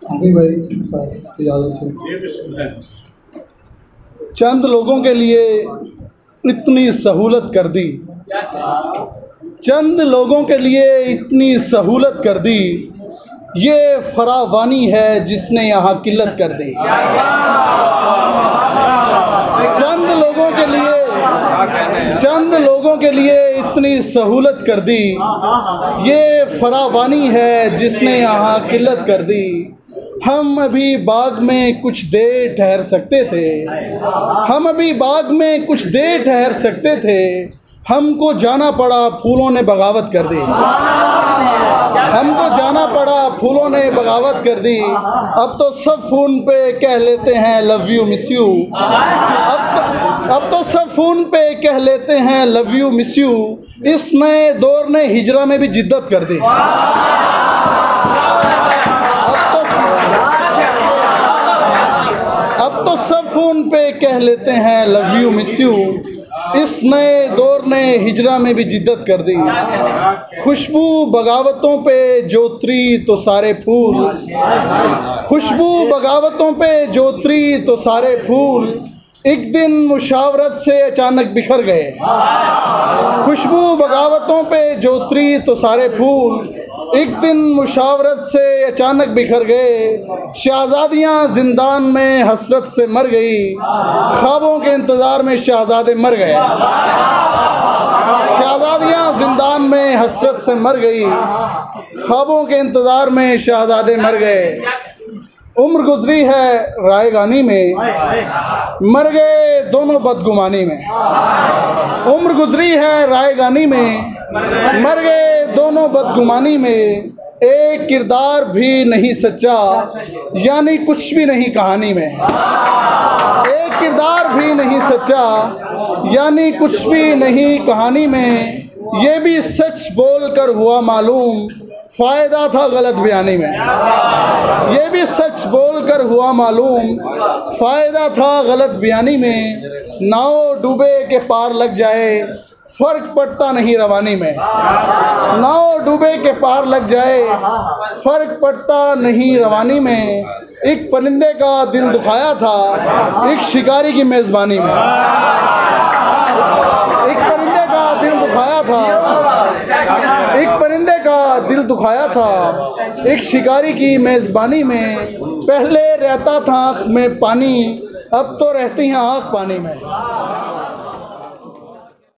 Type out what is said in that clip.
अभी भाई इजाज़त से चंद लोगों के लिए इतनी सहूलत कर दी, चंद लोगों के लिए इतनी सहूलत कर दी, ये फरावानी है जिसने यहाँ किल्लत कर दी। चंद लोगों के लिए इतनी सहूलत कर दी, ये फरावानी है जिसने यहाँ किल्लत कर दी। हम अभी बाग में कुछ देर ठहर सकते थे, हम अभी बाग में कुछ देर ठहर सकते थे, हमको जाना पड़ा फूलों ने बगावत कर दी। हमको जाना पड़ा फूलों ने बगावत कर दी। अब तो सब फ़ोन पे कह लेते हैं लव यू मिस यू। अब तो सब फ़ोन पे कह लेते हैं लव यू मिस यू। इस नए दौर ने हिजरा में भी जिद्दत कर दी। अब तो सब फ़ोन पे कह लेते हैं लव यू मिस यू। इस नए दौर ने हिजरा में भी जिद्दत कर दी। खुशबू बगावतों पे जोतरी तो सारे फूल, खुशबू बगावतों पे जोतरी तो सारे फूल, एक दिन मुशावरत से अचानक बिखर गए। खुशबू बगावतों पे जोतरी तो सारे फूल, एक दिन मुशावरत से अचानक बिखर गए। शहजादियाँ जिंदान में हसरत से मर गई, ख्वाबों के इंतज़ार में शहजादे मर गए। शहजादियाँ जिंदान में हसरत से मर गई, ख्वाबों के इंतज़ार में शहजादे मर गए। उम्र गुजरी है रायगानी में, मर गए दोनों बदगुमानी में। उम्र गुजरी है रायगानी में, मर गए दोनों बदगुमानी में। एक किरदार भी नहीं सच्चा, यानी कुछ भी नहीं कहानी में। एक किरदार भी नहीं सच्चा, यानी कुछ भी नहीं कहानी में। ये भी सच बोल कर हुआ मालूम, फ़ायदा था गलत बयानी में। ये भी सच बोल कर हुआ मालूम, फ़ायदा था गलत बयानी में। नाव डूबे के पार लग जाए, फ़र्क पड़ता नहीं रवानी में। नाव डूबे के पार लग जाए, फ़र्क पड़ता नहीं रवानी में। एक परिंदे का दिल दुखाया था एक शिकारी की मेज़बानी में। एक परिंदे का दिल दुखाया था, एक परिंदे का दिल दुखाया था एक शिकारी की मेज़बानी में। पहले रहता था आँख में पानी, अब तो रहती हैं आँख पानी में।